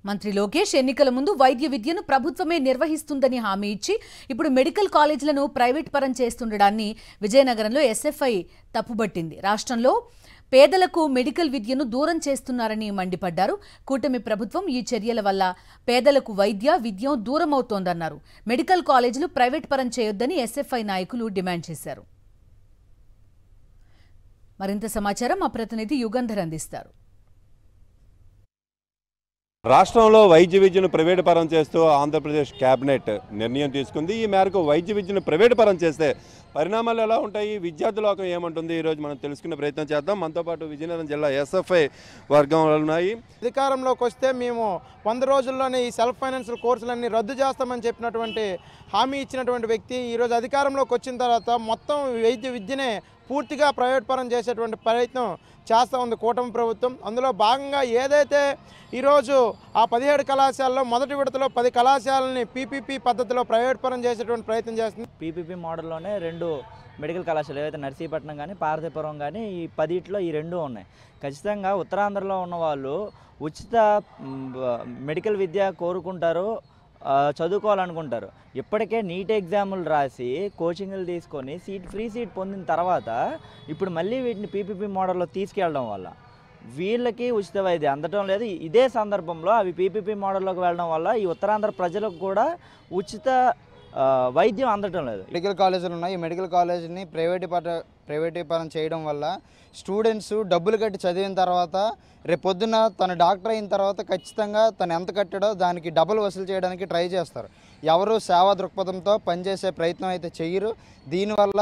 మంత్రి లోకేష్ ఎన్నికల ముందు వైద్య విద్యను ప్రభుత్వమే నిర్వహిస్తుందని హామీ ఇచ్చి ఇప్పుడు మెడికల్ కాలేజీలను ప్రైవేట్ పరం చేస్తుండడాన్ని విజయనగరంలో ఎస్ఎఫ్ఐ తప్పుబట్టింది. రాష్ట్రంలో పేదలకు మెడికల్ విద్యను దూరం చేస్తున్నారని మండిపడ్డారు. కూటమి ప్రభుత్వం ఈ చర్యల వల్ల పేదలకు విద్య దూరమవుతోందన్నారు. మెడికల్ కాలేజీలు ప్రైవేట్ పరం చేయొద్దని ఎస్ఎఫ్ఐ నాయకులు డిమాండ్ చేశారు. మరింత సమాచారం మా ప్రతినిధి యుగంధర్ అందిస్తారు. రాష్ట్రంలో వైద్య విద్యను ప్రైవేట్ పరం చేస్తూ ఆంధ్రప్రదేశ్ కేబినెట్ నిర్ణయం తీసుకుంది. ఈ మేరకు వైద్య విద్యను ప్రైవేట్ పరం చేస్తే పరిణామాలు ఎలా ఉంటాయి, విద్యార్థి లోకం ఏమంటుంది, ఈరోజు మనం తెలుసుకునే ప్రయత్నం చేద్దాం. మనతో పాటు విజయనగరం జిల్లా ఎస్ఎఫ్ఐ వర్గం ఉన్నాయి. అధికారంలోకి వస్తే మేము 100 రోజుల్లోనే ఈ సెల్ఫ్ ఫైనాన్షియల్ కోర్సులన్నీ రద్దు చేస్తామని చెప్పినటువంటి హామీ ఇచ్చినటువంటి వ్యక్తి ఈరోజు అధికారంలోకి వచ్చిన తర్వాత మొత్తం వైద్య విద్యనే పూర్తిగా ప్రైవేట్ పరం చేసేటువంటి ప్రయత్నం చేస్తూ ఉంది కూటమి ప్రభుత్వం. అందులో భాగంగా ఏదైతే ఈరోజు ఆ 17 కళాశాలలో మొదటి విడతలో 10 కళాశాలని పీపీపీ పద్ధతిలో ప్రైవేట్ పరం చేసేటువంటి ప్రయత్నం చేస్తుంది. పీపీపీ మోడల్లోనే 2 మెడికల్ కళాశాలలు ఏవైతే నర్సీపట్నం కానీ పార్వతీపురం కానీ ఈ 10లో ఈ 2 ఉన్నాయి. ఖచ్చితంగా ఉత్తరాంధ్రలో ఉన్న వాళ్ళు ఉచిత మెడికల్ విద్య కోరుకుంటారు, చదువుకోవాలనుకుంటారు. ఇప్పటికే నీట్ ఎగ్జాములు రాసి కోచింగ్లు తీసుకొని ఫ్రీ సీట్ పొందిన తర్వాత ఇప్పుడు మళ్ళీ వీటిని పీపీపీ మోడల్లో తీసుకెళ్ళడం వల్ల వీళ్ళకి ఉచిత వైద్యం అందటం లేదు. ఇదే సందర్భంలో అవి పీపీపీ మోడల్లోకి వెళ్ళడం వల్ల ఈ ఉత్తరాంధ్ర ప్రజలకు కూడా ఉచిత వైద్యం అందటం లేదు. మెడికల్ కాలేజీలు ఉన్నాయి. ఈ మెడికల్ కాలేజీని ప్రైవేటీకరణ చేయడం వల్ల స్టూడెంట్స్ డబ్బులు కట్టి చదివిన తర్వాత రేపొద్దున తను డాక్టర్ అయిన తర్వాత ఖచ్చితంగా తను ఎంత కట్టాడో దానికి డబుల్ వసూలు చేయడానికి ట్రై చేస్తారు. ఎవరు సేవా దృక్పథంతో పనిచేసే ప్రయత్నం అయితే చెయ్యరు. దీనివల్ల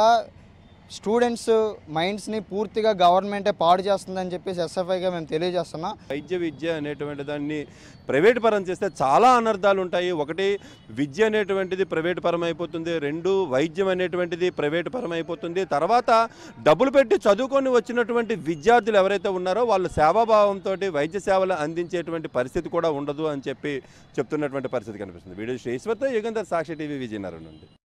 స్టూడెంట్స్ మైండ్స్ని పూర్తిగా గవర్నమెంటే పాడు చేస్తుందని చెప్పేసి ఎస్ఎఫ్ఐగా మేము తెలియజేస్తున్నాం. వైద్య విద్య అనేటువంటి దాన్ని ప్రైవేట్ పరం చేస్తే చాలా అనర్థాలు ఉంటాయి. ఒకటి, విద్య అనేటువంటిది ప్రైవేట్ పరం అయిపోతుంది. 2, వైద్యం అనేటువంటిది ప్రైవేట్ పరం అయిపోతుంది. తర్వాత డబ్బులు పెట్టి చదువుకొని వచ్చినటువంటి విద్యార్థులు ఎవరైతే ఉన్నారో వాళ్ళు సేవాభావంతో వైద్య సేవలు అందించేటువంటి పరిస్థితి కూడా ఉండదు అని చెప్పి చెప్తున్నటువంటి పరిస్థితి కనిపిస్తుంది. వీడియో శ్రీశ్వర్తో యుగంధర్, సాక్షి టీవీ, విజయనగరం నుండి.